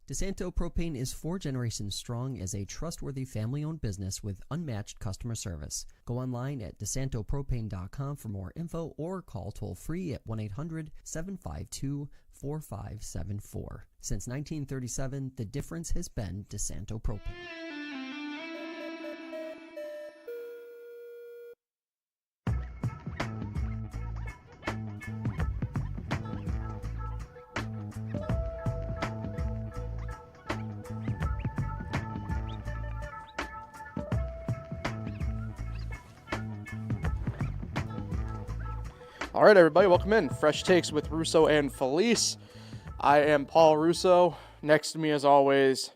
DeSanto Propane is 4 generations strong as a trustworthy family-owned business with unmatched customer service. Go online at DeSantoPropane.com for more info or call toll-free at 1-800-752-4574. Since 1937, the difference has been DeSanto Propane. All right, everybody, welcome in. Fresh Takes with Russo and Felice. I am Paul Russo. Next to me, as always,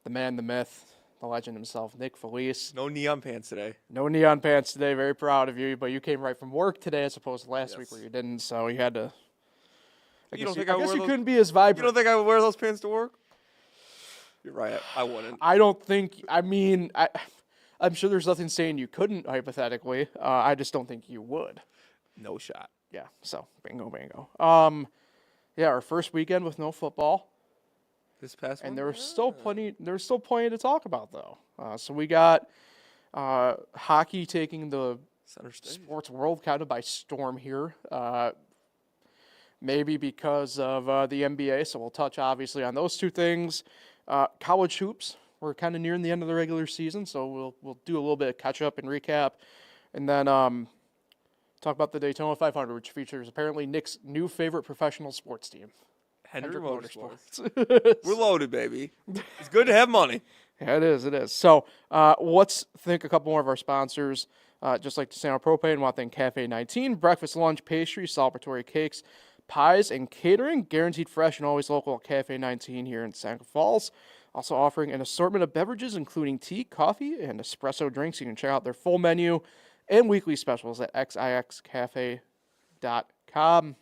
the man, the myth, the legend himself, Nick Felice. No neon pants today. No neon pants today. Very proud of you, but you came right from work today as opposed to last week where you didn't, so you had to. I guess you couldn't be as vibrant. You don't think I would wear those pants to work? You're right. I wouldn't. I don't think. I mean, I'm sure there's nothing saying you couldn't hypothetically. I just don't think you would. No shot. Yeah, so bingo. Yeah, our first weekend with no football. This past one? And there was still plenty to talk about though. So we got hockey taking the center stage. Sports world kind of by storm here. Maybe because of the NBA, so we'll touch obviously on those two things. College hoops, we're kind of nearing the end of the regular season, so we'll do a little bit of catch up and recap, and then talk about the Daytona 500, which features apparently Nick's new favorite professional sports team, Hendrick Motorsports. We're loaded, baby. It's good to have money. Yeah, it is. So let's thank a couple more of our sponsors. Just like DeSanto Propane, want to thank Cafe 19, breakfast, lunch, pastry, celebratory cakes, pies, and catering. Guaranteed fresh and always local at Cafe 19 here in Santa Falls. Also offering an assortment of beverages, including tea, coffee, and espresso drinks. You can check out their full menu and weekly specials at xixcafe.com.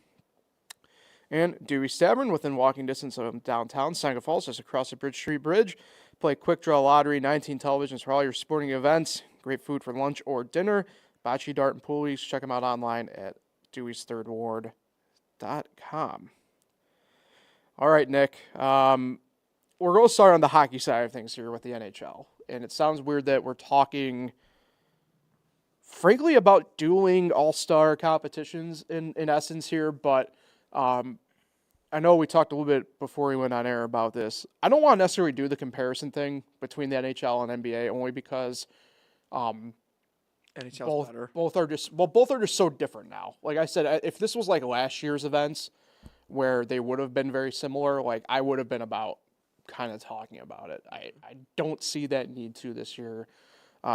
And Dewey's Tavern, within walking distance of downtown Santa Falls, just across the Bridge Street Bridge. Play Quick Draw Lottery, 19 televisions for all your sporting events. Great food for lunch or dinner. Bocce, dart, and poolies. Check them out online at deweysthirdward.com. All right, Nick. We're going to start on the hockey side of things here with the NHL. And it sounds weird that we're talking, frankly, about dueling all-star competitions in essence here, but I know we talked a little bit before we went on air about this. I don't want to necessarily do the comparison thing between the NHL and NBA only because NHL's better. Both are just so different now. Like I said, if this was like last year's events where they would have been very similar, like I would have been about kind of talking about it. I don't see that need to this year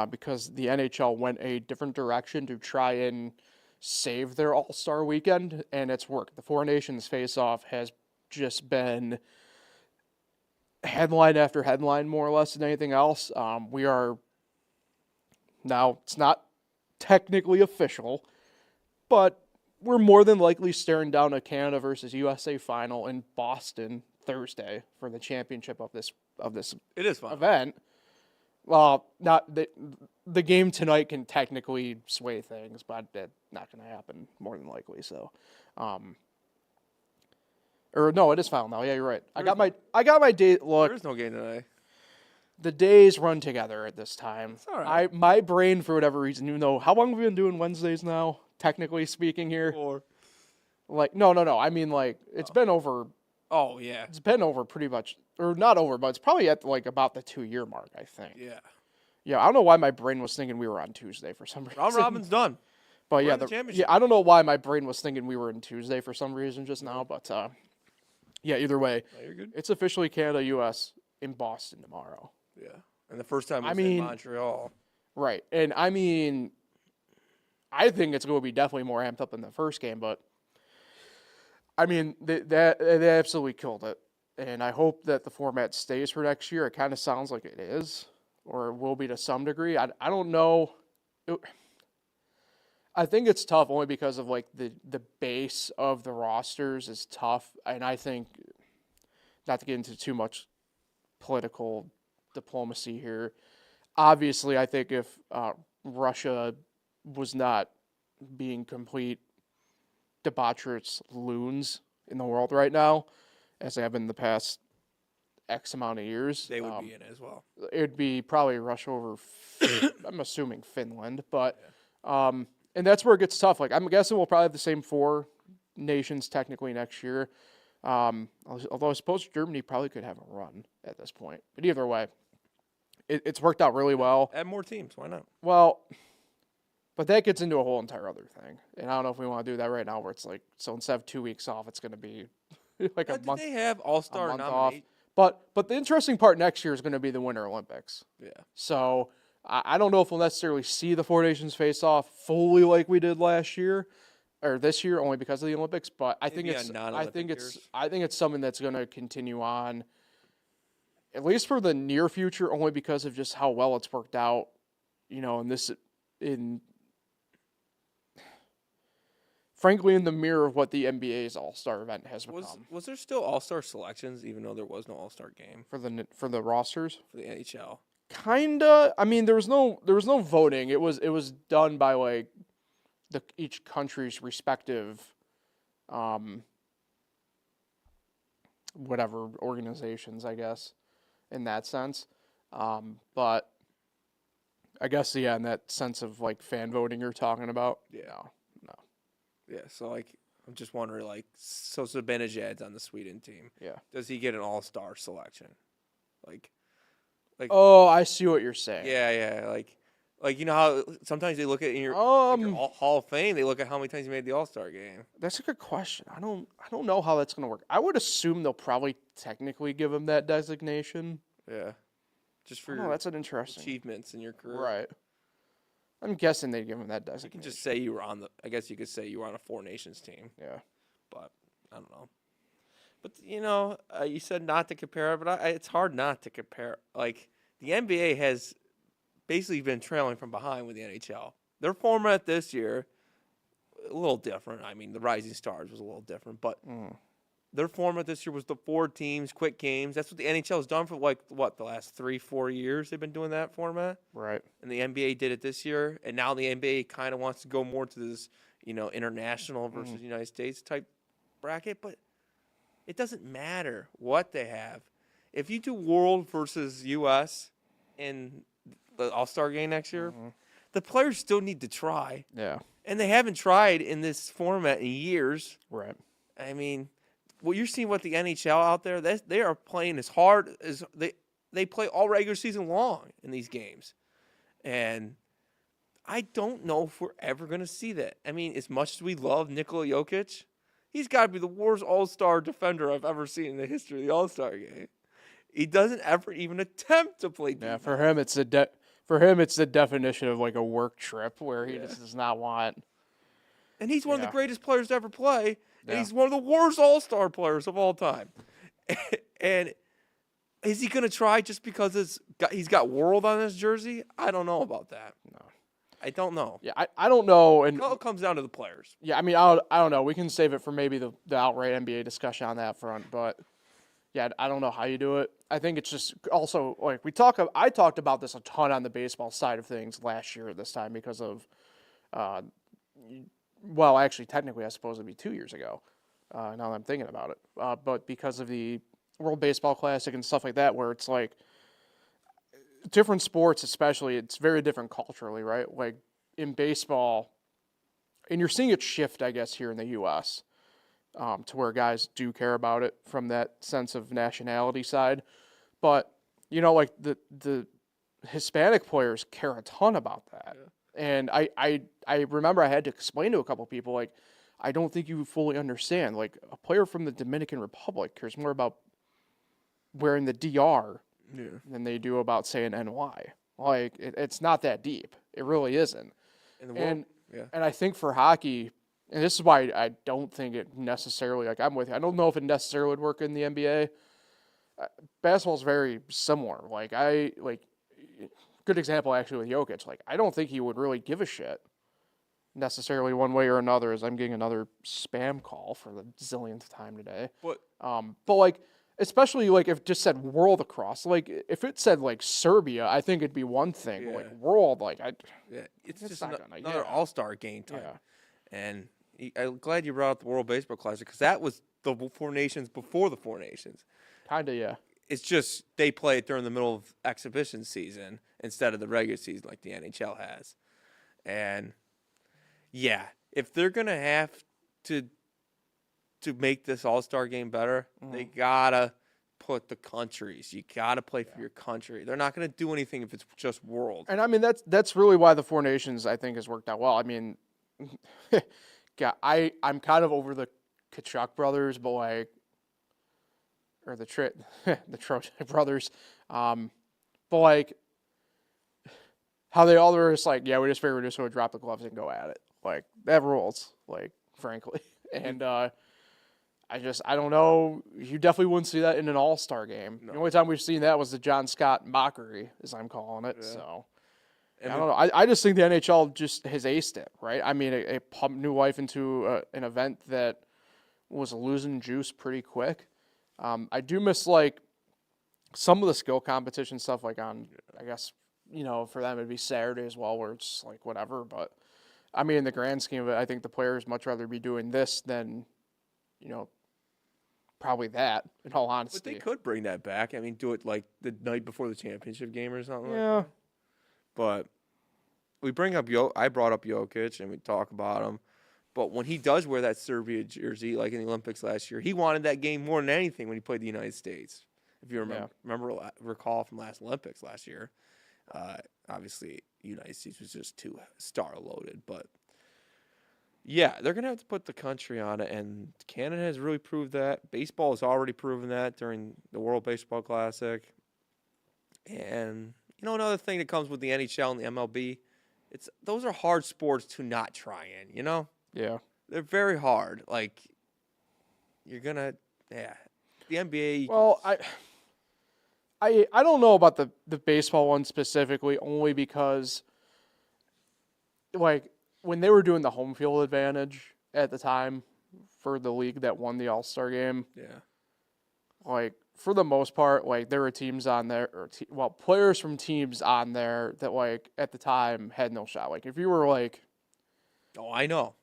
because the NHL went a different direction to try and save their All-Star weekend, and it's worked. The Four Nations face-off has just been headline after headline, more or less, than anything else. We are now, it's not technically official, but we're more than likely staring down a Canada versus USA final in Boston Thursday for the championship of this It is fun. event. Well, not the game tonight can technically sway things, but that's not going to happen more than likely. So, or no, it is final now. Yeah, you're right. I got my day. Look, There is no game today. the days run together at this time. It's all right. My brain, for whatever reason, even though how long have we been doing Wednesdays now? Technically speaking, here, Or like no. I mean, like it's been over. oh yeah, It's been over pretty much, or not over, but it's probably at like about the 2-year mark, I think. yeah. Yeah, I don't know why my brain was thinking we were on Tuesday for some reason. Round robin's done. But We're yeah, in the championship. I don't know why my brain was thinking we were in Tuesday for some reason just now, but yeah, either way, No, you're good. it's officially Canada-US in Boston tomorrow. Yeah, and the first time was I mean- in Montreal. Right, and I mean, I think it's going to be definitely more amped up than the first game, but I mean, they absolutely killed it, and I hope that the format stays for next year. It kind of sounds like it is, or will be to some degree. I don't know. I think it's tough only because of like the base of the rosters is tough, and I think, not to get into too much political diplomacy here, obviously I think if Russia was not being complete debaucherous loons in the world right now, as they have been in the past X amount of years. They would be in it as well. It would be probably a rush over, I'm assuming Finland. But, and that's where it gets tough. Like, I'm guessing we'll probably have the same 4 nations technically next year. Although I suppose Germany probably could have a run at this point. But either way, it's worked out really well. Add more teams. Why not? Well, but that gets into a whole entire other thing. And I don't know if we want to do that right now where it's like, so instead of 2 weeks off, it's going to be like a month. Did they have All-Star nominate? But the interesting part next year is going to be the Winter Olympics. Yeah. So I don't know if we'll necessarily see the 4 nations face off fully like we did last year or this year, only because of the Olympics. But I think it's something that's going to continue on, at least for the near future, only because of just how well it's worked out. Frankly, in the mirror of what the NBA's All-Star event has become. Was there still All-Star selections, even though there was no All-Star game For the rosters? for the NHL? Kinda. I mean, there was no voting. It was done by like each country's respective, whatever organizations, I guess, in that sense. But I guess in that sense of like fan voting you're talking about. Yeah. No. Yeah, so like I'm just wondering, like, so Zibanejad's on the Sweden team. Yeah. Does he get an All-Star selection? Like. Oh, I see what you're saying. Yeah, like you know how sometimes they look at your Hall of Fame, they look at how many times you made the All-Star game. That's a good question. I don't know how that's going to work. I would assume they'll probably technically give him that designation. Yeah. Just for that's an interesting achievements in your career. Right. I'm guessing they'd give him that designation. You can just say you were I guess you could say you were on a 4 nations team. Yeah. But I don't know. But you said not to compare, but it's hard not to compare. Like the NBA has basically been trailing from behind with the NHL. Their format this year a little different. I mean, the Rising Stars was a little different, but their format this year was the 4 teams, quick games. That's what the NHL has done for the last 3-4 years. They've been doing that format. Right. And the NBA did it this year, and now the NBA kind of wants to go more to this, international versus United States type bracket, but it doesn't matter what they have. If you do World versus US in the All-Star game next year, the players still need to try. Yeah. And they haven't tried in this format in years. Right. I mean, what you're seeing with the NHL out there, they are playing as hard as they play all regular season long in these games. And I don't know if we're ever going to see that. I mean, as much as we love Nikola Jokic, he's got to be the worst all-star defender I've ever seen in the history of the All-Star game. He doesn't ever even attempt to play defense. Yeah, for him it's the definition of like a work trip where he just does not want. And he's one of the greatest players to ever play. And he's one of the worst all-star players of all time. And is he going to try just because he's got World on his jersey? I don't know about that. No. I don't know. Yeah, I don't know. And it all comes down to the players. Yeah, I mean, I don't know. We can save it for maybe the outright NBA discussion on that front. But, yeah, I don't know how you do it. I think it's just also, like, I talked about this a ton on the baseball side of things last year at this time because of, well, actually, technically, I suppose it'd be 2 years ago, now that I'm thinking about it. But because of the World Baseball Classic and stuff like that, where it's like, different sports especially, it's very different culturally, right? Like, in baseball, and you're seeing it shift, I guess, here in the U.S., to where guys do care about it from that sense of nationality side. But, like, the Hispanic players care a ton about that. Yeah. And I remember I had to explain to a couple people, like, I don't think you fully understand. Like, a player from the Dominican Republic cares more about wearing the DR than they do about, say, an NY. Like, it's not that deep. It really isn't. And I think for hockey, and this is why I don't think it necessarily, like, I'm with you. I don't know if it necessarily would work in the NBA. Basketball's very similar. Good example actually with Jokic. Like, I don't think he would really give a shit necessarily one way or another, as I'm getting another spam call for the zillionth time today. But like, especially like if it just said world across, like if it said like Serbia, I think it'd be one thing. Yeah. Like world, like it's just another all-star game time. Yeah. And I'm glad you brought up the World Baseball Classic because that was the 4 nations before the 4 nations. Kinda, yeah. It's just they play it during the middle of exhibition season instead of the regular season like the NHL has. And, yeah, if they're going to have to make this All-Star game better, they got to put the countries. You got to play for your country. They're not going to do anything if it's just world. And, I mean, that's really why the Four Nations, I think, has worked out well. I mean, yeah, I'm kind of over the Kachuk brothers, but, like, or the Trojan brothers. But, like, how they all were just like, yeah, we just figured we're just going to drop the gloves and go at it. Like, that rules, like, frankly. And I don't know. You definitely wouldn't see that in an all-star game. No. The only time we've seen that was the John Scott mockery, as I'm calling it. Yeah. So, I don't know. I just think the NHL just has aced it, right? I mean, it pumped new life into an event that was losing juice pretty quick. I do miss, like, some of the skill competition stuff, like on, I guess, for them it'd be Saturday as well, where it's like whatever. But, I mean, in the grand scheme of it, I think the players much rather be doing this than, probably that, in all honesty. But they could bring that back. I mean, do it like the night before the championship game or something like that. But we bring up I brought up Jokic, and we talk about him. But when he does wear that Serbia jersey, like in the Olympics last year, he wanted that game more than anything when he played the United States. If you recall from last Olympics last year. Obviously, United States was just too star-loaded. But, yeah, they're going to have to put the country on it, and Canada has really proved that. Baseball has already proven that during the World Baseball Classic. And, another thing that comes with the NHL and the MLB, those are hard sports to not try in, Yeah. They're very hard. Like, you're going to, the NBA. Well, I don't know about the baseball one specifically, only because, like, when they were doing the home field advantage at the time for the league that won the All-Star game, like, for the most part, like, there were teams on there, players from teams on there that, like, at the time had no shot. Like, if you were, like... Oh, I know.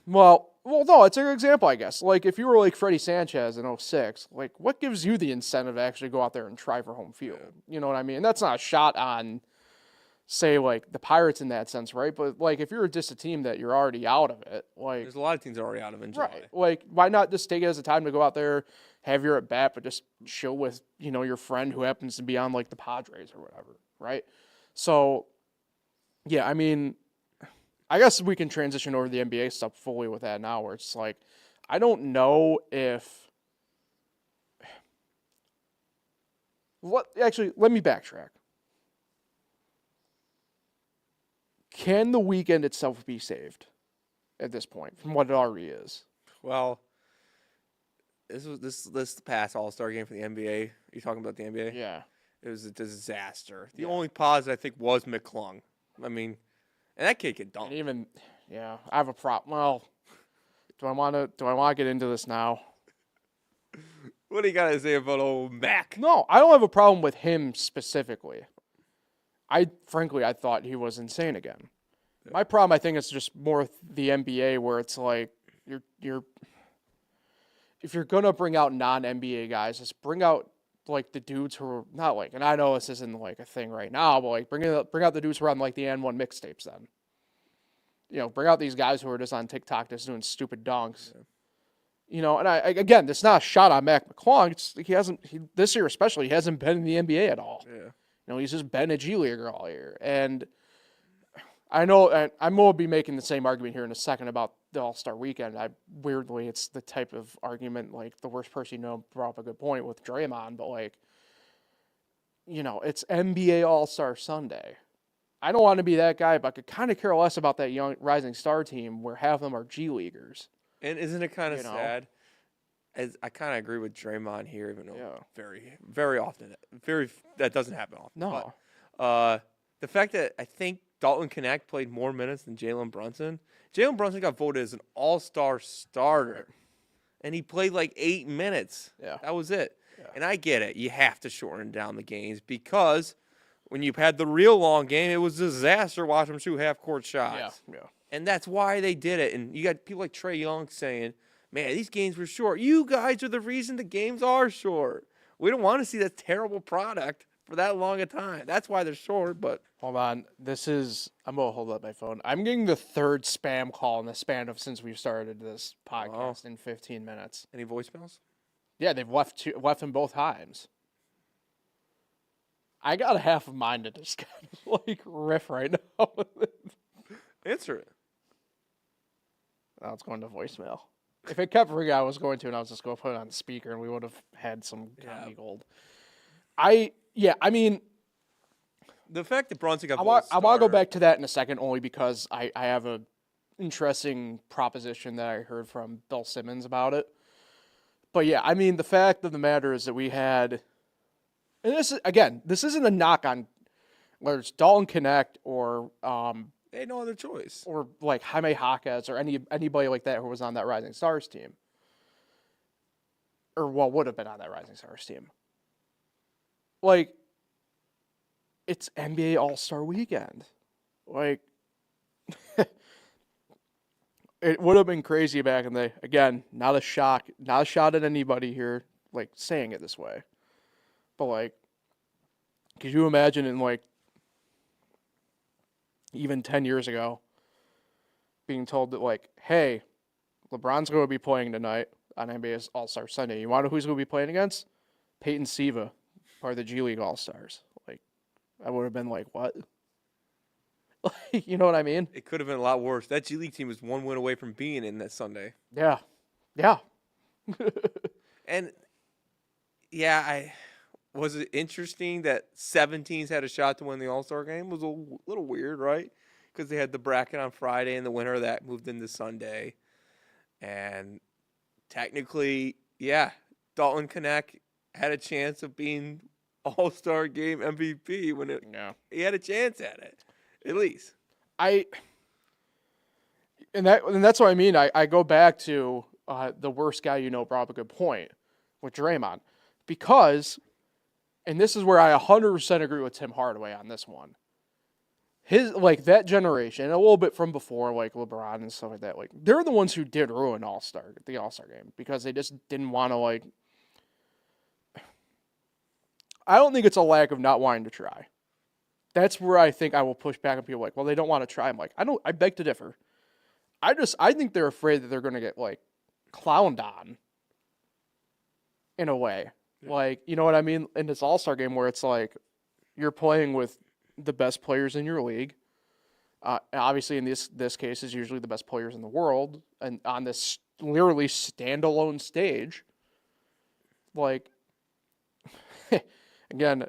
Well, no, it's a good example, I guess. Like, if you were like Freddie Sanchez in 2006, like, what gives you the incentive to actually go out there and try for home field? You know what I mean? And that's not a shot on, say, like, the Pirates in that sense, right? But, like, if you're just a team that you're already out of it, like... There's a lot of teams that are already out of it. Right. Like, why not just take it as a time to go out there, have your at-bat, but just chill with, your friend who happens to be on, like, the Padres or whatever, right? So, yeah, I mean... I guess we can transition over the NBA stuff fully with that now, where it's like, I don't know if... Actually, let me backtrack. Can the weekend itself be saved at this point from what it already is? Well, this past All-Star game for the NBA. You talking about the NBA? Yeah. It was a disaster. The only positive, I think, was McClung. I mean... And that kid can dunk. And even, I have a problem. Well, do I want to get into this now? What do you got to say about old Mac? No, I don't have a problem with him specifically. Frankly, I thought he was insane again. Yeah. My problem, I think, is just more the NBA, where it's like you're if you're gonna bring out non-NBA guys, just bring out like the dudes who are not like, and I know this isn't like a thing right now, but like bring out the dudes who are on like the N1 mixtapes then. Bring out these guys who are just on TikTok just doing stupid dunks. Yeah. And I again, it's not a shot on Mac McClung. This year especially, he hasn't been in the NBA at all. Yeah. He's just been a G Leaguer all year. And I know, and I'm going to be making the same argument here in a second about the All-Star Weekend. Weirdly, it's the type of argument, like, the worst person brought up a good point with Draymond, but, like, it's NBA All-Star Sunday. I don't want to be that guy, but I could kind of care less about that young rising star team where half of them are G Leaguers. And isn't it kind of sad? As I kind of agree with Draymond here, even though very, very often, that doesn't happen often. No. But, the fact that I think Dalton Knecht played more minutes than Jalen Brunson. Jalen Brunson got voted as an all-star starter, and he played like 8 minutes. Yeah. That was it. Yeah. And I get it. You have to shorten down the games because when you've had the real long game, it was a disaster watching them shoot half-court shots. Yeah. And that's why they did it. And you got people like Trae Young saying, man, these games were short. You guys are the reason the games are short. We don't want to see that terrible product for that long a time. That's why they're short, but Hold on. I'm going to hold up my phone. I'm getting the third spam call in the span of since we've started this podcast in 15 minutes. any voicemails? Yeah, they've left him both times. I got half of mine to just kind of like riff right now. Answer it. Now it's going to voicemail. If it kept ringing, I was going to, and I was just going to put it on the speaker, and we would have had some comedy gold. I mean, the fact that Brunson got I want to go back to that in a second, only because I have a interesting proposition that I heard from Bill Simmons about it. But yeah, I mean, the fact of the matter is that we had, and this isn't a knock on whether it's Dalton Connect or they had no other choice, or like Jaime Jaquez or anybody like that who was on that Rising Stars team, or what would have been on that Rising Stars team. Like, it's NBA All-Star Weekend. Like, it would have been crazy back in the day. Again, not a shot at anybody here, like, saying it this way. But, like, could you imagine in, like, even 10 years ago, being told that, like, hey, LeBron's going to be playing tonight on NBA's All-Star Sunday. You want to know who he's going to be playing against? Peyton Siva, part of the G League All-Stars. Like, I would have been like, what? You know what I mean? it could have been a lot worse. That G League team was one win away from being in that Sunday. Yeah. Yeah. And, yeah, was it interesting that 7 teams had a shot to win the All-Star game? It was a little weird, right? Because they had the bracket on Friday, and the winner of that moved into Sunday. And technically, yeah, Dalton Connect had a chance of being All-Star game MVP when he had a chance at it, at least. And that's what I mean. I go back to the worst guy you know brought up a good point with Draymond. Because, and this is where I 100% agree with Tim Hardaway on this one. His, like, that generation, a little bit from before, like LeBron and stuff like that, like, they're the ones who did ruin the All-Star game because they just didn't want to, like, I don't think it's a lack of not wanting to try. That's where I think I will push back on people like, well, they don't want to try. I'm like, I beg to differ. I think they're afraid that they're going to get, like, clowned on in a way. Yeah. Like, you know what I mean? In this All-Star game where it's like you're playing with the best players in your league. Obviously, in this case, is usually the best players in the world. And on this literally standalone stage, like, again,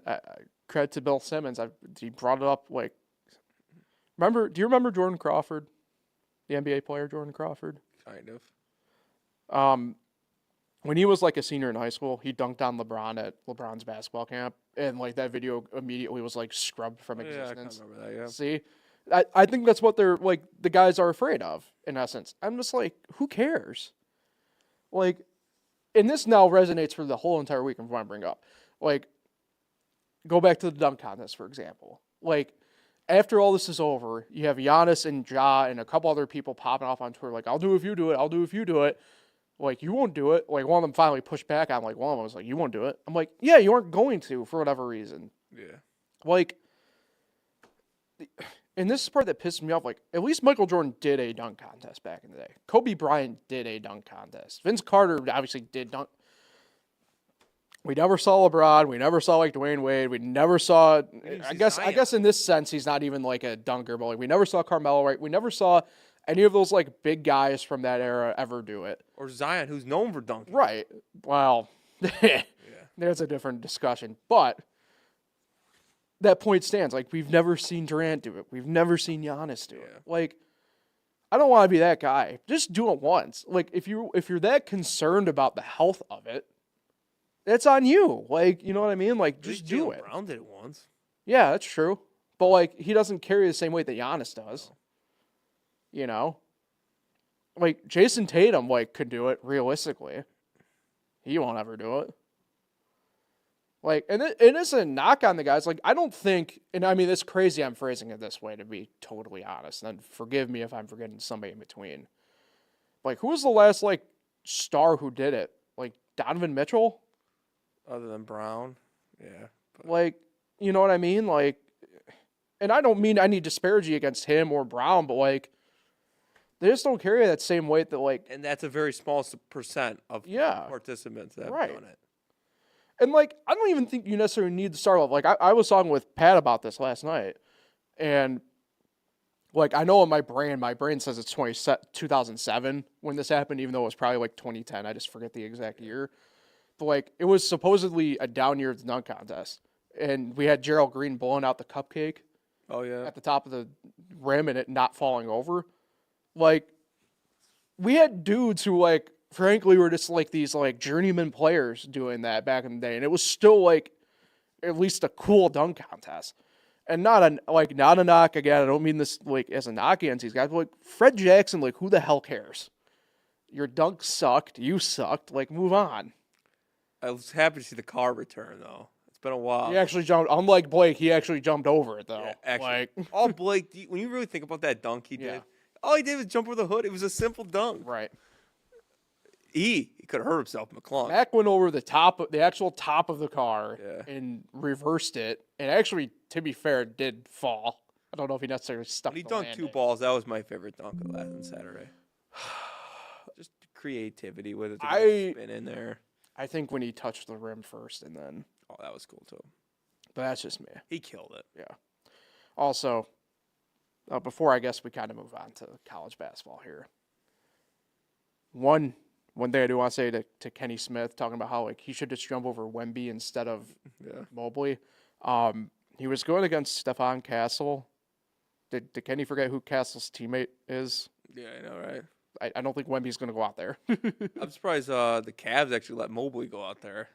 credit to Bill Simmons. He brought it up, like, do you remember Jordan Crawford? The NBA player Jordan Crawford? Kind of. When he was, like, a senior in high school, he dunked on LeBron at LeBron's basketball camp. And, like, that video immediately was, like, scrubbed from existence. Yeah, I remember that, yeah. See? I think that's what they're, like, the guys are afraid of, in essence. I'm just like, who cares? Like, and this now resonates for the whole entire week. I want to bring up. Like, go back to the dunk contest, for example. Like, after all this is over, you have Giannis and Ja and a couple other people popping off on Twitter, like, I'll do it if you do it, I'll do it if you do it. Like, you won't do it. Like, one of them finally pushed back on, like, one of them was like, you won't do it. I'm like, yeah, you aren't going to for whatever reason. Yeah. Like, and this is the part that pisses me off. Like, at least Michael Jordan did a dunk contest back in the day. Kobe Bryant did a dunk contest. Vince Carter obviously did dunk. We never saw LeBron. We never saw, like, Dwayne Wade. We never saw, I guess in this sense, he's not even, like, a dunker, but, like, we never saw Carmelo, right? We never saw any of those, like, big guys from that era ever do it. Or Zion, who's known for dunking. Right. Well, there's a different discussion. But that point stands. Like, we've never seen Durant do it. We've never seen Giannis do it. Like, I don't want to be that guy. Just do it once. Like, if you're that concerned about the health of it, that's on you. Like, you know what I mean? Like, just do it. Brown did it once. Yeah, that's true. But, like, he doesn't carry the same weight that Giannis does. You know? Like, Jason Tatum, like, could do it realistically. He won't ever do it. Like, and it isn't a knock on the guys. Like, I don't think, and I mean, it's crazy I'm phrasing it this way, to be totally honest. And forgive me if I'm forgetting somebody in between. Like, who was the last, like, star who did it? Like, Donovan Mitchell? Other than Brown, yeah. But Like, you know what I mean? Like, and I don't mean any disparity against him or Brown, but like, they just don't carry that same weight that like, and that's a very small percent of yeah, participants that have right. done it. And like, I don't even think you necessarily need the start level. Like, I was talking with Pat about this last night, and like, I know in my brain says it's 2007 when this happened, even though it was probably like 2010. I just forget the exact year. But like, it was supposedly a down year at the dunk contest, and we had Gerald Green blowing out the cupcake Oh yeah. at the top of the rim and it not falling over. Like, we had dudes who like, frankly, were just like these like journeyman players doing that back in the day, and it was still like at least a cool dunk contest. And not a knock again. I don't mean this like as a knock against these guys, but like Fred Jackson, like who the hell cares? Your dunk sucked. You sucked. Like, move on. I was happy to see the car return though. It's been a while. He actually jumped. Unlike Blake, he actually jumped over it though. Yeah, actually, like, all Blake. When you really think about that dunk he did, all he did was jump over the hood. It was a simple dunk. right. He could have hurt himself in the clunk. Mac went over the actual top of the car Yeah. and reversed it. And actually, to be fair, it did fall. I don't know if he necessarily stuck. When he the dunked two landing. balls, that was my favorite dunk of last Saturday. Just creativity with it. Spin in there. I think when he touched the rim first, and then. Oh, that was cool too. But that's just me. He killed it. Yeah. Also, before I guess we kind of move on to college basketball here. One thing I do want to say to Kenny Smith, talking about how like he should just jump over Wemby instead of Mobley. He was going against Stefan Castle. Did Kenny forget who Castle's teammate is? Yeah, I know, right? I don't think Wemby's going to go out there. I'm surprised the Cavs actually let Mobley go out there.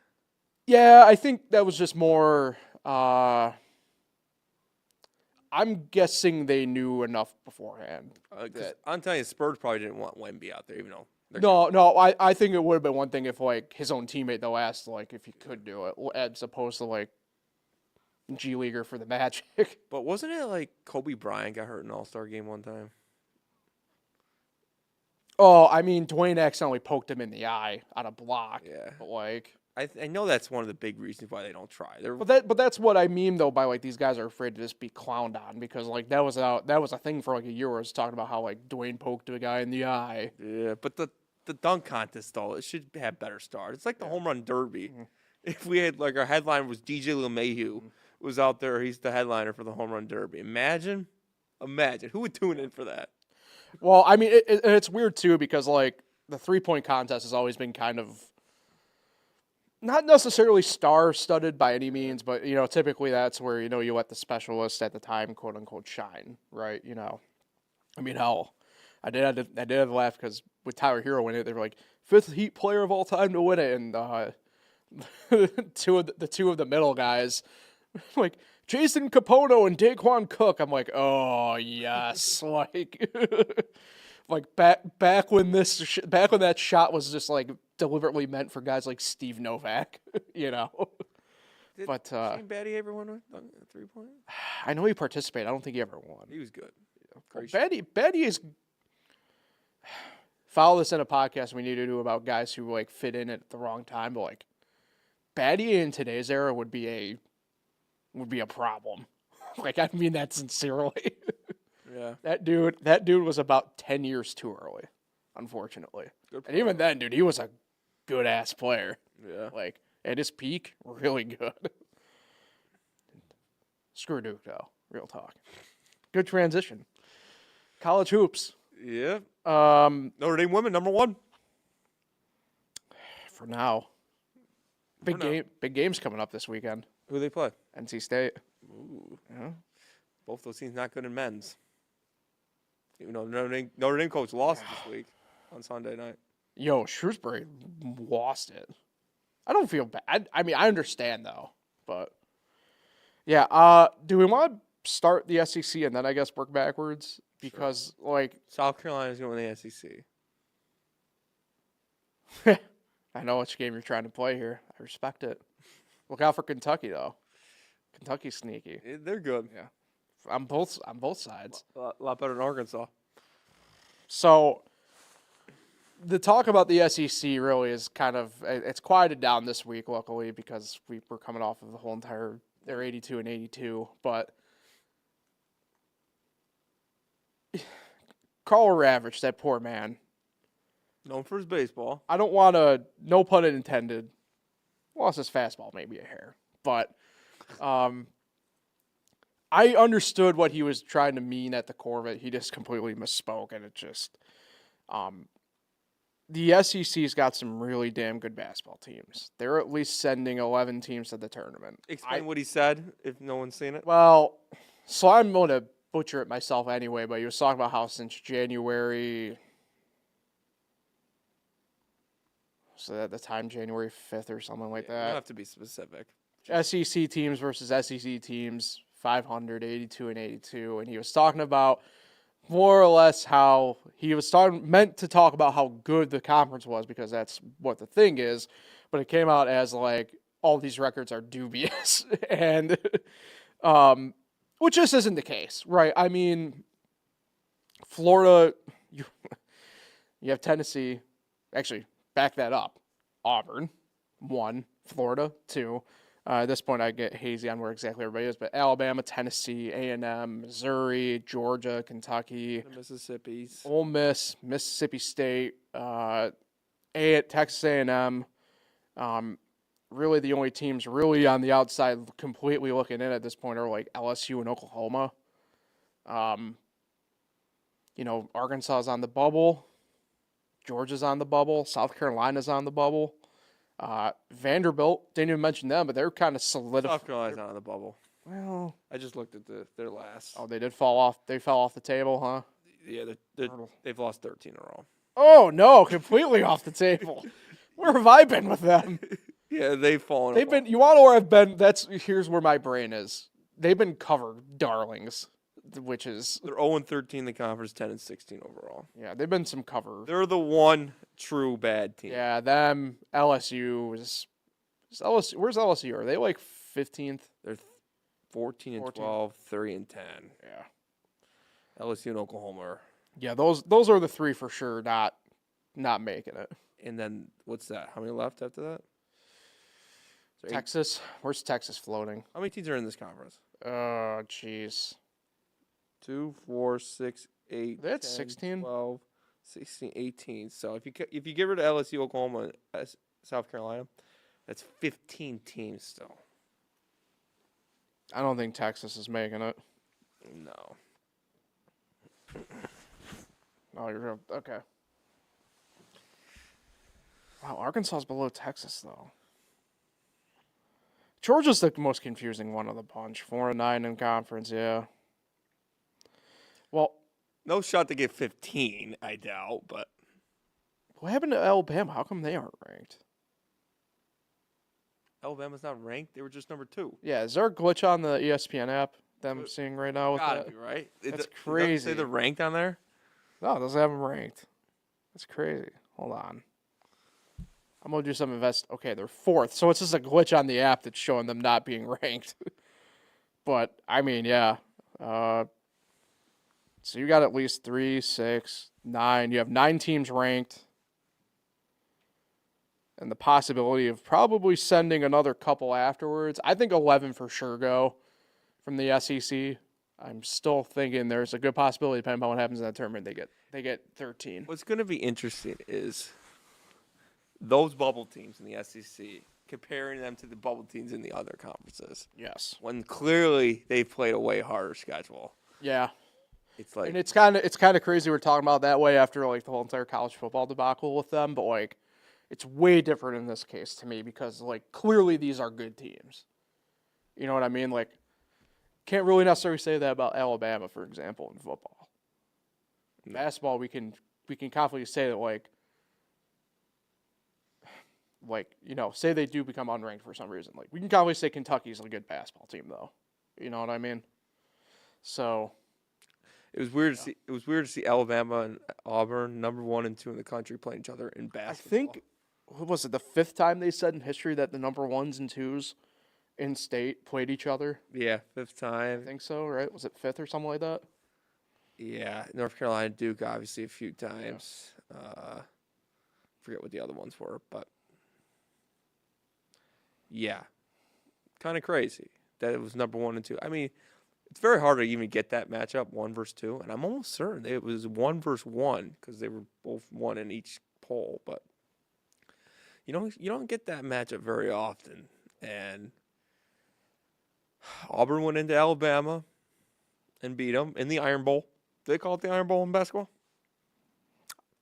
Yeah, I think that was just more. I'm guessing they knew enough beforehand. I'm telling you, Spurs probably didn't want Wemby out there, even though. No, I think it would have been one thing if like his own teammate though asked like if he could do it, as opposed to like G Leaguer for the Magic. But wasn't it like Kobe Bryant got hurt in All-Star game one time? Oh, I mean, Dwayne accidentally poked him in the eye on a block. Yeah. But like, I know that's one of the big reasons why they don't try. But that's what I mean though by like these guys are afraid to just be clowned on, because like that was a thing for like a year where I was talking about how like Dwayne poked a guy in the eye. Yeah, but the dunk contest though, it should have better stars. It's like the home run derby. Mm-hmm. If we had like our headliner was DJ LeMahieu was out there, he's the headliner for the home run derby. Imagine who would tune in for that. Well, I mean, it's weird too because like the 3-point contest has always been kind of not necessarily star-studded by any means, but you know, typically that's where you let the specialists at the time, quote unquote, shine, right? You know, I mean, hell, I did have to laugh because with Tyler Hero winning it, they were like 5th Heat player of all time to win it, and two of the middle guys, like Jason Capono and Daquan Cook. I'm like, oh yes, like back when that shot was just like deliberately meant for guys like Steve Novak, you know. But Shane Batty ever won a 3-point? I know he participated. I don't think he ever won. He was good. Batty is. Follow this in a podcast we need to do about guys who like fit in at the wrong time, but like Batty in today's era would be a problem. Like, I mean that sincerely. Yeah. That dude was about 10 years too early, unfortunately. And even then, dude, he was a good ass player. Yeah. Like at his peak, really good. Screw Duke though. Real talk. Good transition. College hoops. Yeah. Notre Dame women #1. For now. Big games coming up this weekend. Who they play? NC State. Ooh. Yeah. Both those teams not good in men's. Even though Notre Dame coach lost this week on Sunday night. Yo, Shrewsbury lost it. I don't feel bad. I mean, I understand though, but yeah. Do we want to start the SEC and then I guess work backwards? Because like South Carolina's going to win the SEC. I know which game you're trying to play here. I respect it. Look out for Kentucky though. Kentucky's sneaky. They're good. Yeah. On both sides. A lot better than Arkansas. So the talk about the SEC really is it's quieted down this week, luckily, because we were coming off of the whole entire, they're 82-82, but Carl Ravitch, that poor man. Known for his baseball. I don't want to, no pun intended, lost his fastball maybe a hair, but I understood what he was trying to mean at the core of it. He just completely misspoke, and it just, the SEC's got some really damn good basketball teams. They're at least sending 11 teams to the tournament. Explain what he said, if no one's seen it. Well, so I'm going to butcher it myself anyway, but he was talking about how since January, so at the time, January 5th or something like You that. don't have to be specific. SEC teams versus SEC teams, 500, 82-82, and he was talking about more or less how he was meant to talk about how good the conference was, because that's what the thing is, but it came out as like all these records are dubious, and which just isn't the case, right? I mean, Florida, you have Tennessee, actually back that up, Auburn, 1, Florida, 2. At this point, I get hazy on where exactly everybody is, but Alabama, Tennessee, A&M, Missouri, Georgia, Kentucky, The Mississippi's. Ole Miss, Mississippi State, Texas A&M. Really, the only teams really on the outside completely looking in at this point are like LSU and Oklahoma. Arkansas is on the bubble. Georgia's on the bubble. South Carolina's on the bubble. Vanderbilt, didn't even mention them, but they're kind of solidified. South Carolina's not on the bubble. Well, I just looked at their last. oh, they did fall off. They fell off the table, huh? Yeah, they've lost 13 in a row. Oh no, completely off the table. Where have I been with them? Yeah, they've fallen. They've been. You want to know where I've been? Here's where my brain is. They've been covered darlings, which is They're 0-13 in the conference, 10-16 overall. yeah. They've been some cover. They're the one true bad team. Yeah, them. LSU is LSU. Where's LSU? Are they like 15th? They're 14 and 14. 12, 30 and 10. Yeah. LSU and Oklahoma are. Yeah, those are the three for sure. Not making it. And then what's that? How many left after that? Is there eight? Texas. Where's Texas floating? How many teams are in this conference? Oh, jeez. 2, 4, 6, 8. That's 10, 16. 12, 16, 18. So if you get rid of LSU, Oklahoma, and South Carolina, that's 15 teams still. I don't think Texas is making it. No. Oh, you're okay. Wow, Arkansas's below Texas though. Georgia's the most confusing one of the bunch. 4-9 in conference, yeah. Well, No shot to get 15, I doubt, but what happened to Alabama? How come they aren't ranked? Alabama's not ranked. They were just number 2. Yeah, is there a glitch on the ESPN app that I'm seeing right now with Gotta that? be, right? That's It doesn't crazy. say they're ranked on there? No, it doesn't have them ranked. That's crazy. Hold on. I'm going to do some Okay, they're 4th. So it's just a glitch on the app that's showing them not being ranked. But, I mean, yeah. So you got at least 3, 6, 9. You have 9 teams ranked. And the possibility of probably sending another couple afterwards. I think 11 for sure go from the SEC. I'm still thinking there's a good possibility, depending on what happens in that tournament, they get 13. What's going to be interesting is those bubble teams in the SEC, comparing them to the bubble teams in the other conferences. Yes. When clearly they've played a way harder schedule. Yeah. It's like, And it's kind of crazy we're talking about that way after like the whole entire college football debacle with them, but like it's way different in this case to me because like clearly these are good teams. You know what I mean? Like can't really necessarily say that about Alabama, for example, in football. No. Basketball, we can confidently say that say they do become unranked for some reason. Like we can confidently say Kentucky's a good basketball team, though. You know what I mean? So it was weird to see. It was weird to see Alabama and Auburn, number 1 and 2 in the country, playing each other in basketball. I think, what was it, the 5th time they said in history that the number 1s and 2s in state played each other? Yeah, 5th time. I think so, right? Was it 5th or something like that? Yeah, North Carolina, Duke, obviously a few times. Forget what the other ones were, but yeah, kind of crazy that it was number 1 and 2. I mean, it's very hard to even get that matchup 1 versus 2, and I'm almost certain it was 1 versus 1 because they were both 1 in each poll. But you don't get that matchup very often, and Auburn went into Alabama and beat them in the Iron Bowl. Do they call it the Iron Bowl in basketball?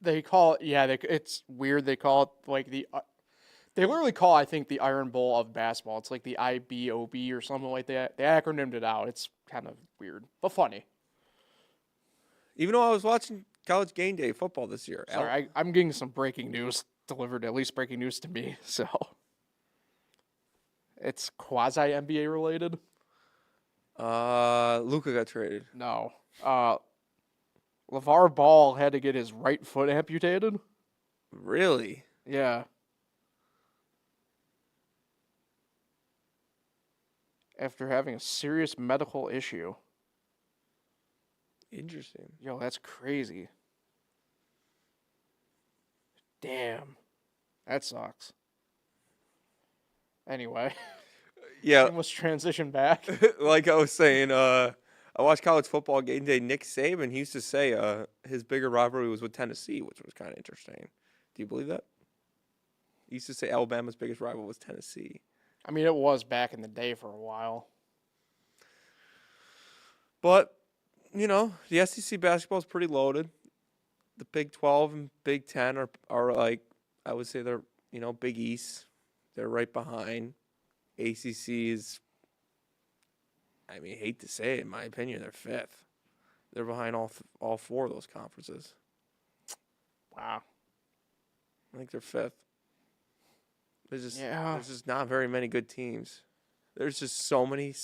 They call it, yeah, it's weird. They call it like they literally call, I think, the Iron Bowl of basketball. It's like the IBOB or something like that. They acronymed it out. It's kind of weird, but funny. Even though I was watching College Game Day football this year. Sorry, I'm getting some breaking news delivered, at least breaking news to me. So it's quasi NBA related. Luka got traded. No. LeVar Ball had to get his right foot amputated. Really? Yeah. After having a serious medical issue. Interesting. Yo, that's crazy. Damn. That sucks. Anyway. Yeah. Let's transition back. Like I was saying, I watched College Football Game Day. Nick Saban, he used to say his bigger rivalry was with Tennessee, which was kind of interesting. Do you believe that? He used to say Alabama's biggest rival was Tennessee. I mean, it was back in the day for a while. But, the SEC basketball is pretty loaded. The Big 12 and Big 10 are like, I would say they're, Big East. They're right behind. ACC is, I mean, hate to say it, in my opinion, they're 5th. They're behind all 4 of those conferences. Wow. I think they're 5th. There's just not very many good teams. There's just so many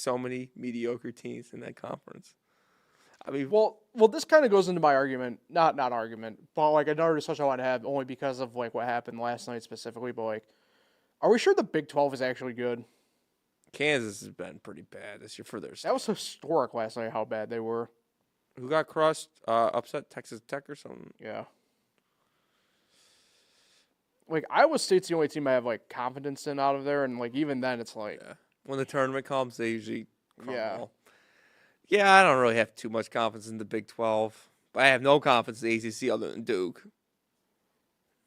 mediocre teams in that conference. I mean, well, this kind of goes into my argument, not argument, but like another discussion I want to have only because of like what happened last night specifically. But like, are we sure the Big 12 is actually good? Kansas has been pretty bad this year for their stuff. That was historic last night how bad they were. Who got crushed? Upset Texas Tech or something? Yeah. Like, Iowa State's the only team I have, like, confidence in out of there, and, like, even then, it's like... Yeah. When the tournament comes, they usually crumble. Yeah. Yeah, I don't really have too much confidence in the Big 12, but I have no confidence in the ACC other than Duke.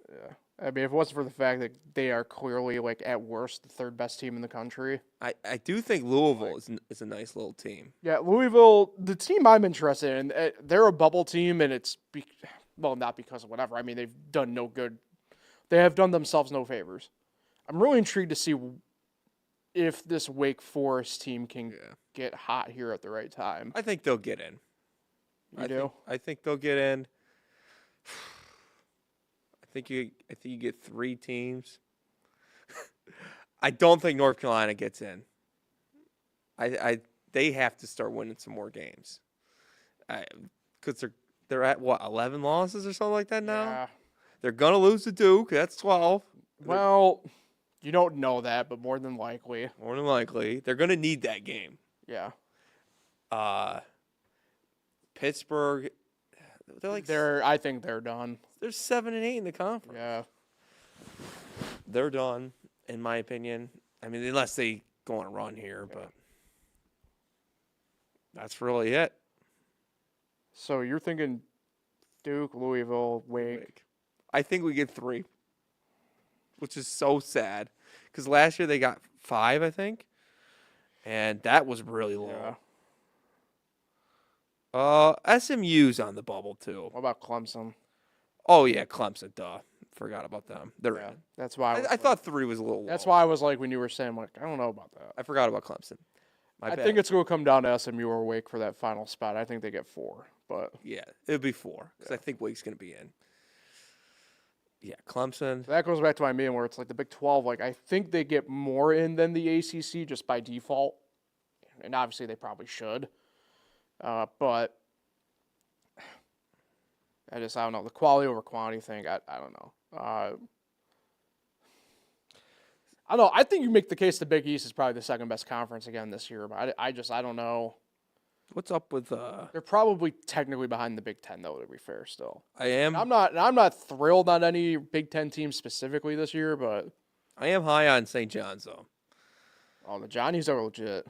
Yeah. I mean, if it wasn't for the fact that they are clearly, like, at worst, the 3rd best team in the country. I do think Louisville is a nice little team. Yeah, Louisville, the team I'm interested in, they're a bubble team, and it's... not because of whatever. I mean, they've done no good... They have done themselves no favors. I'm really intrigued to see if this Wake Forest team can get hot here at the right time. I think they'll get in. I think they'll get in. I think you get 3 teams. I don't think North Carolina gets in. They have to start winning some more games. Because they're at what, 11 losses or something like that now? Yeah. They're going to lose to Duke. That's 12. Well, you don't know that, but more than likely. More than likely. They're going to need that game. Yeah. Pittsburgh, I think they're done. They're 7 and 8 in the conference. Yeah. They're done, in my opinion. I mean, unless they go on a run here, but that's really it. So you're thinking Duke, Louisville, Wake. I think we get 3, which is so sad. Because last year they got 5, I think. And that was really low. Yeah. SMU's on the bubble, too. What about Clemson? Oh, yeah, Clemson, duh. Forgot about them. They're in. That's why I thought 3 was a little low. That's why I was like, when you were saying, like, I don't know about that. I forgot about Clemson. I think it's going to come down to SMU or Wake for that final spot. I think they get 4. But yeah, it would be 4 because I think Wake's going to be in. Yeah, Clemson. So that goes back to my main where it's like the Big 12. Like, I think they get more in than the ACC just by default. And obviously they probably should. But I don't know. The quality over quantity thing, I don't know. I don't know. I think you make the case the Big East is probably the 2nd best conference again this year. But I don't know. What's up with They're probably technically behind the Big Ten, though, to be fair, still. I am I'm not thrilled on any Big Ten team specifically this year, but high on St. John's though. the Johnnies are legit.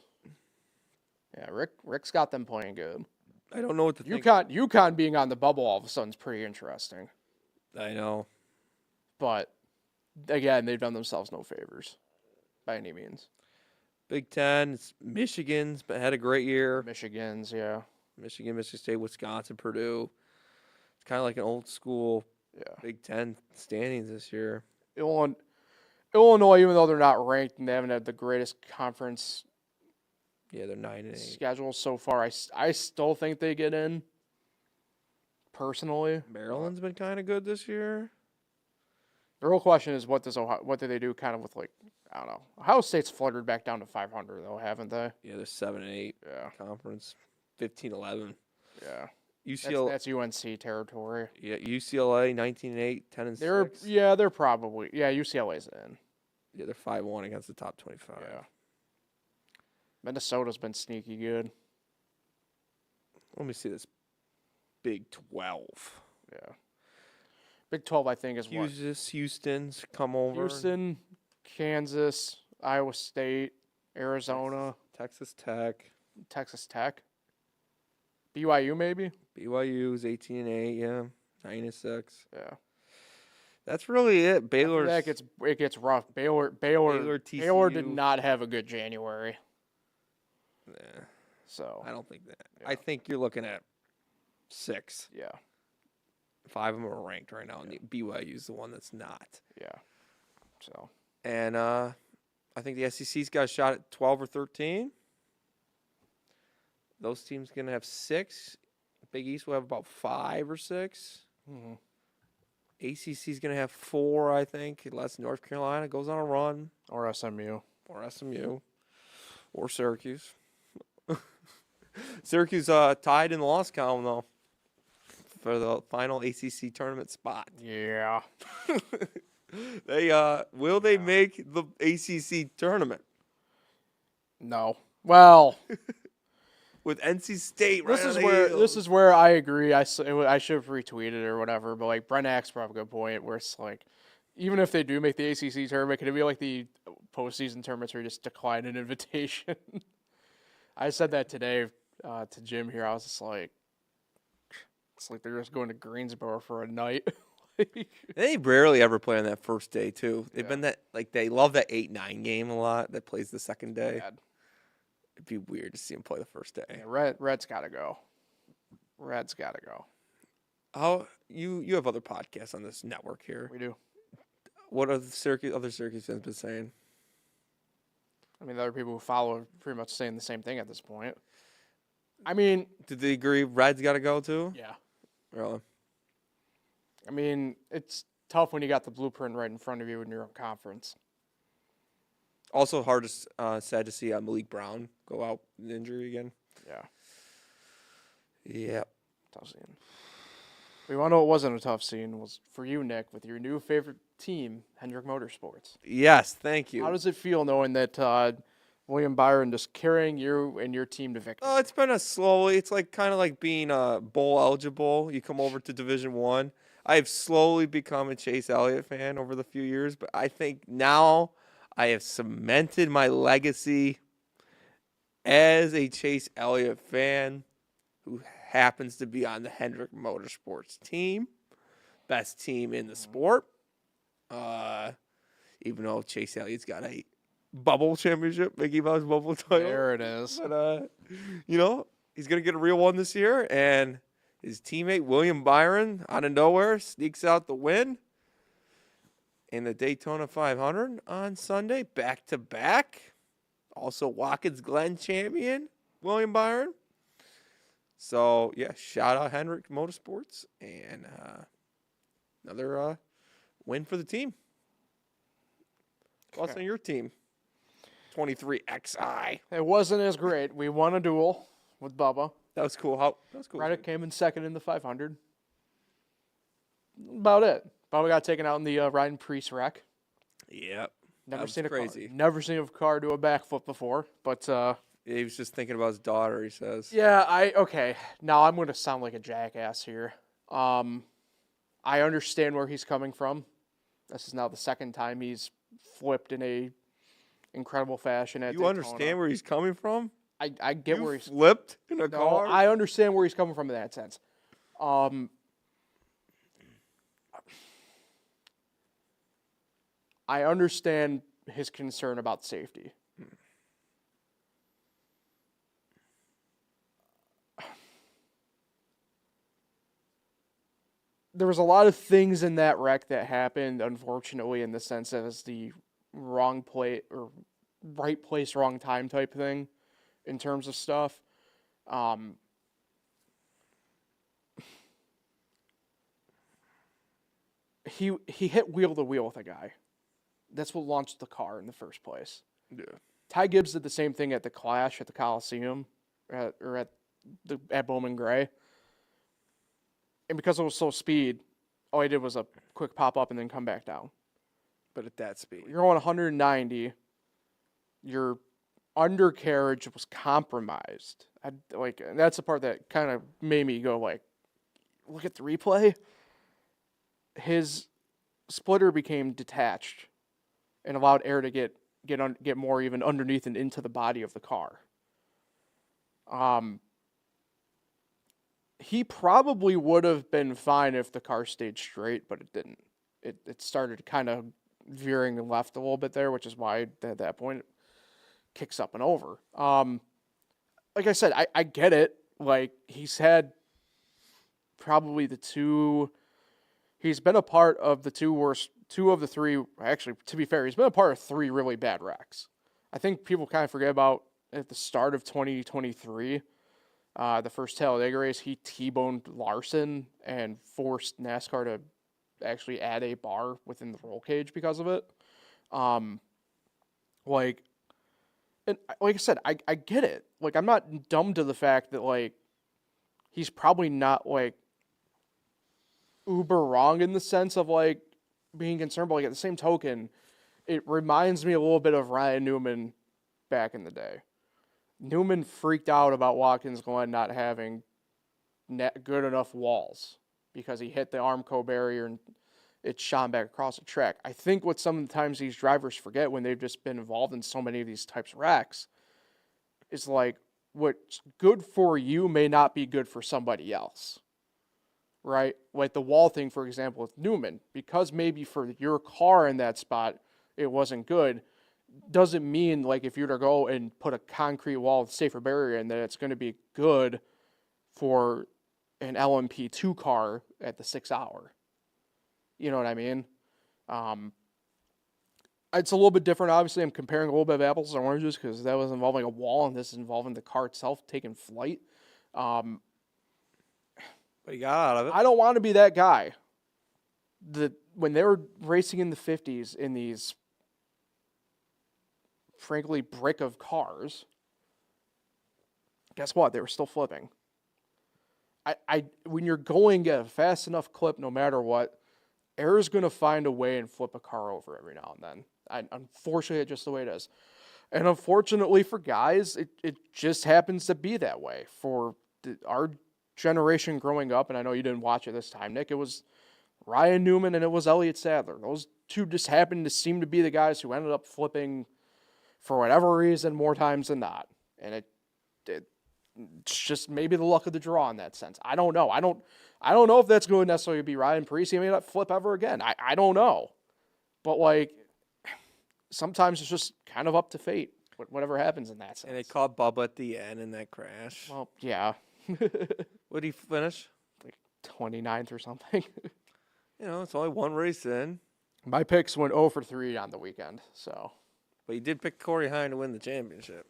Yeah, Rick's got them playing good. I don't know what to think. UConn being on the bubble all of a sudden is pretty interesting. I know. But again, they've done themselves no favors by any means. Big Ten, it's Michigan's had a great year. Michigan's, yeah. Michigan, Michigan State, Wisconsin, Purdue. It's kind of like an old school Big Ten standings this year. Illinois, even though they're not ranked and they haven't had the greatest conference Yeah, they're 9-8. schedule so far, I still think they get in. Personally, Maryland's been kind of good this year. the real question is what do they do kind of with I don't know. Ohio State's fluttered back down to 500 though, haven't they? Yeah, they're 7-8 Yeah. conference, 15-11. Yeah. UCLA, That's UNC territory. yeah, UCLA 19-8, 10-6. They're probably UCLA's in. Yeah, they're 5-1 against the top 25. Yeah. Minnesota's been sneaky good. Let me see this Big 12. Yeah. Big 12, I think, is what? Houston's come over. Houston, Kansas, Iowa State, Arizona, Texas Tech. Texas Tech, BYU maybe. BYU's 18-8, yeah, 9-6. Yeah. That's really it. Baylor's It gets rough. Baylor, Baylor, Baylor did TCU. not have a good January. Yeah, So I don't think that. Yeah. I think you're looking at 6. yeah, 5 of them are ranked right now, and BYU's the one that's not. yeah. So And I think the SEC's got a shot at 12 or 13. Those teams going to have 6. Big East will have about 5 or 6. mhm. ACC's going to have 4, I think, unless North Carolina goes on a run, Or SMU. or SMU, or Syracuse. Syracuse tied in the loss column, though, for the final ACC tournament spot. Yeah. Will they make the ACC tournament No. Well, with NC State? Right this is where I agree. I should have retweeted or whatever, but like Brent Axe brought up a good point where it's like, even if they do make the ACC tournament, could it be like the postseason tournaments where you just decline an invitation? I said that today to Jim here. I was just like, it's like they're just going to Greensboro for a night. They rarely ever play on that first day too. They've Yeah. been they love that 8-9 game a lot. That plays the second day. Bad. It'd be weird to see them play the first day. Yeah, Red's got to go. Red's got to go. How you have other podcasts on this network here? We do. What are the other Syracuse fans been saying? I mean, the other people who follow are pretty much saying the same thing at this point. I mean, Did they agree Red's got to go too? yeah. Really? I mean, it's tough when you got the blueprint right in front of you in your own conference. Also sad to see Malik Brown go out with injury again. Yeah, Yeah. tough scene. We want to know what wasn't a tough scene was for you, Nick, with your new favorite team, Hendrick Motorsports. Yes, thank you. How does it feel knowing that William Byron just carrying you and your team to victory? Oh, it's been it's like kind of like being bowl eligible. You come over to Division 1. I've slowly become a Chase Elliott fan over the few years, but I think now I have cemented my legacy as a Chase Elliott fan who happens to be on the Hendrick Motorsports team. Best team in the sport. Even though Chase Elliott's got a bubble championship, Mickey Mouse bubble title. There it is. But, he's going to get a real one this year, and his teammate, William Byron, out of nowhere, sneaks out the win in the Daytona 500 on Sunday, back-to-back. Also, Watkins Glen champion, William Byron. So, yeah, shout out Hendrick Motorsports, and another win for the team. What's on your team? 23XI. It wasn't as great. We won a duel with Bubba. That was cool. That was cool. Reddick came in second in the 500. About it. Bubba got taken out in the Ryan Priest wreck. Yep. Never That was seen crazy. Never seen a car do a backflip before, but He was just thinking about his daughter, he says. Yeah, okay. Now I'm going to sound like a jackass here. I understand where he's coming from. This is now the second time he's flipped in a incredible fashion at You Daytona. understand where he's coming from? I get where he's flipped in a No, car? I understand where he's coming from in that sense. I understand his concern about safety. There was a lot of things in that wreck that happened, unfortunately, in the sense that it's the wrong play or right place, wrong time type thing in terms of stuff. He hit wheel to wheel with a guy. That's what launched the car in the first place. Yeah. Ty Gibbs did the same thing at the Clash at the Coliseum, at Bowman Gray. And because it was slow speed, all he did was a quick pop up and then come back down. But at that speed. You're going 190. Your undercarriage was compromised. And that's the part that kind of made me go look at the replay. His splitter became detached and allowed air to get more even underneath and into the body of the car. He probably would have been fine if the car stayed straight, but it didn't. It started kind of veering left a little bit there, which is why at that point it kicks up and over. Like I said, I get it. He's had probably he's been a part of the two of the three, actually, to be fair, he's been a part of three really bad wrecks. I think people kind of forget about at the start of 2023, the first Talladega race, he T-boned Larson and forced NASCAR to actually add a bar within the roll cage because of it. And like I said, I get it. I'm not dumb to the fact that he's probably not uber wrong in the sense of being concerned, but at the same token, it reminds me a little bit of Ryan Newman back in the day. Newman freaked out about Watkins Glen not having good enough walls because he hit the Armco barrier and it shot back across the track. I think what sometimes these drivers forget when they've just been involved in so many of these types of wrecks is what's good for you may not be good for somebody else. Right? Like the wall thing, for example, with Newman, because maybe for your car in that spot, it wasn't good, doesn't mean if you were to go and put a concrete wall with safer barrier in that it's going to be good for an LMP2 car at the 6 hour. You know what I mean? It's a little bit different. Obviously, I'm comparing a little bit of apples and oranges because that was involving a wall and this is involving the car itself taking flight. But he got out of it. I don't want to be that guy. When they were racing in the 50s in these, frankly, brick of cars, guess what? They were still flipping. When you're going at a fast enough clip, no matter what, air is going to find a way and flip a car over every now and then. Unfortunately, it's just the way it is. And unfortunately for guys, it just happens to be that way. For our generation growing up, and I know you didn't watch it this time, Nick, it was Ryan Newman and it was Elliott Sadler. Those two just happened to seem to be the guys who ended up flipping for whatever reason more times than not. And it's just maybe the luck of the draw in that sense. I don't know. I don't know if that's going to necessarily be Ryan Parisi. He may not flip ever again. I don't know. But sometimes it's just kind of up to fate, whatever happens in that sense. And they caught Bubba at the end in that crash. Well, yeah. What did he finish? 29th or something. It's only one race in. My picks went 0 for 3 on the weekend, so. But you did pick Corey Hine to win the championship.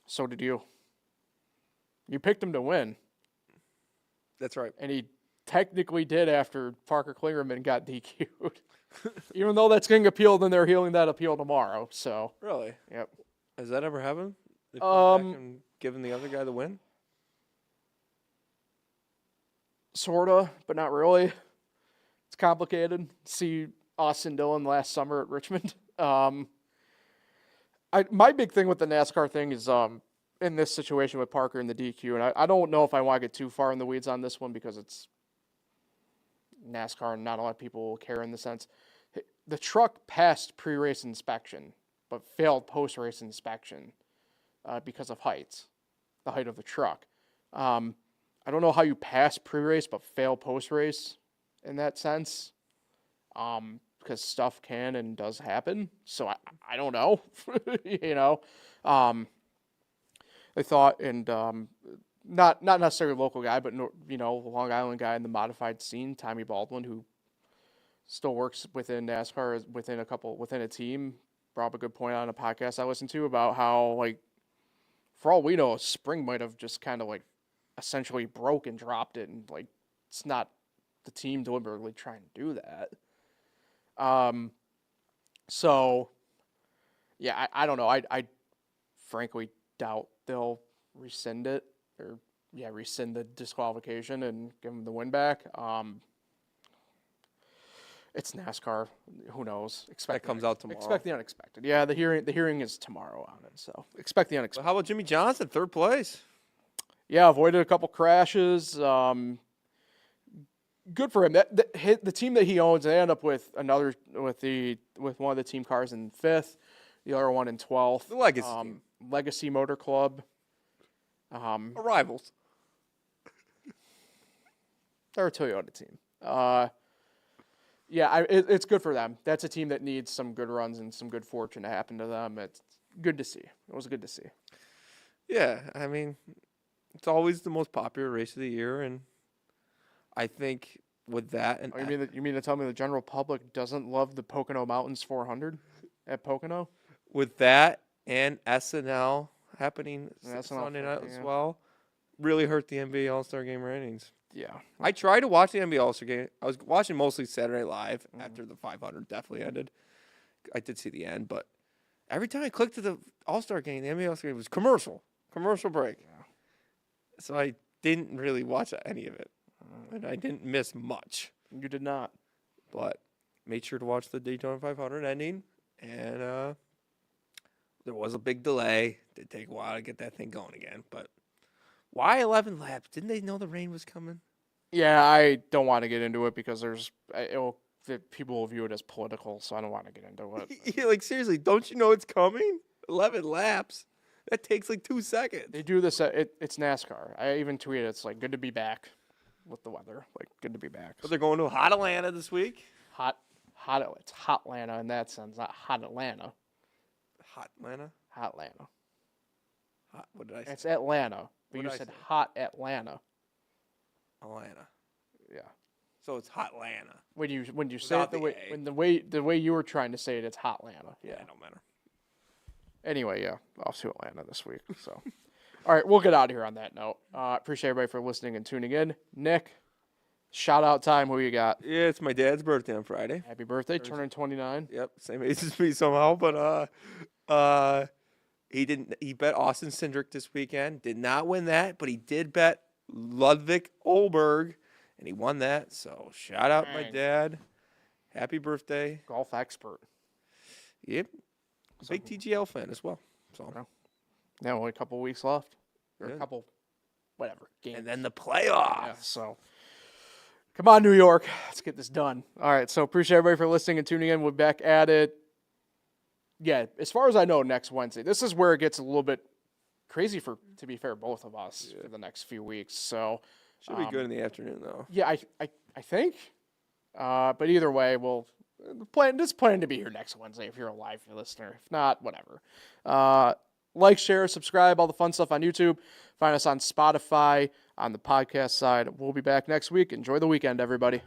So did you. You picked him to win. That's right. And he technically did after Parker Klingerman got DQ'd. Even though that's getting appealed, and they're healing that appeal tomorrow, so. Really? Yep. Has that ever happened? They come back and given the other guy the win? Sorta, but not really. It's complicated. See Austin Dillon last summer at Richmond. My big thing with the NASCAR thing is in this situation with Parker and the DQ, and I don't know if I want to get too far in the weeds on this one because it's NASCAR and not a lot of people will care in the sense. The truck passed pre-race inspection, but failed post-race inspection because of the height of the truck. I don't know how you pass pre-race but fail post-race in that sense, because stuff can and does happen. So I don't know, you know. I thought, and not necessarily a local guy, but you know, a Long Island guy in the modified scene, Tommy Baldwin, who still works within NASCAR, within a team, brought up a good point on a podcast I listened to about how, like, for all we know, Spring might have just kind of like essentially broke and dropped it, and like it's not the team deliberately trying to do that. So yeah, I don't know. I frankly doubt they'll rescind it, or rescind the disqualification and give them the win back. It's NASCAR. Who knows? That comes out tomorrow. Expect the unexpected. Yeah, the hearing is tomorrow on it, so expect the unexpected. Well, how about Jimmy Johnson, third place? Yeah, avoided a couple crashes. Good for him. The team that he owns, they end up with one of the team cars in 5th, the other one in 12th. The Legacy team. Legacy Motor Club. Rivals. They're a Toyota team. It's good for them. That's a team that needs some good runs and some good fortune to happen to them. It's good to see. It was good to see. Yeah, I mean, it's always the most popular race of the year, and I think with that, and you mean to tell me the general public doesn't love the Pocono Mountains 400 at Pocono? With that and SNL happening Sunday night as well, really hurt the NBA All-Star Game ratings. Yeah. I tried to watch the NBA All-Star Game. I was watching mostly Saturday Night Live after the 500 definitely ended. I did see the end, but every time I clicked to the All-Star Game, the NBA All-Star Game was commercial break. Yeah. So I didn't really watch any of it, and I didn't miss much. You did not. But made sure to watch the Daytona 500 ending, and there was a big delay. It did take a while to get that thing going again, but why 11 laps? Didn't they know the rain was coming? Yeah, I don't want to get into it because people will view it as political, so I don't want to get into it. Yeah, like, seriously, don't you know it's coming? 11 laps. That takes like 2 seconds. They do this. It's NASCAR. I even tweeted, it's like, good to be back with the weather. Like, good to be back. But they're going to hot Atlanta this week. It's hot Atlanta in that sense, not hot Atlanta. Hot Atlanta? Hot Atlanta. Hot, what did I say? It's Atlanta, but you said hot Atlanta. Atlanta. Yeah. So it's hot Atlanta. When you say it the way you were trying to say it, it's hot Atlanta. Yeah, it don't matter. Anyway, yeah, off to Atlanta this week. So, all right, we'll get out of here on that note. Appreciate everybody for listening and tuning in. Nick, shout out time. Who you got? Yeah, it's my dad's birthday on Friday. Happy birthday, turning 29. Yep, same age as me somehow, but he bet Austin Cindric this weekend. Did not win that, but he did bet Ludwig Olberg, and he won that. So shout out my dad. Happy birthday. Golf expert. Yep. Big TGL fan as well. So now only a couple weeks left. Or a couple, whatever, games. And then the playoffs. Yeah, so come on, New York. Let's get this done. All right, so appreciate everybody for listening and tuning in. We'll be back at it. Yeah, as far as I know, next Wednesday. This is where it gets a little bit crazy to be fair, both of us for the next few weeks. So should be good in the afternoon, though. Yeah, I think. But either way, we'll plan to be here next Wednesday if you're a live listener. If not, whatever. Like, share, subscribe, all the fun stuff on YouTube. Find us on Spotify on the podcast side. We'll be back next week. Enjoy the weekend, everybody.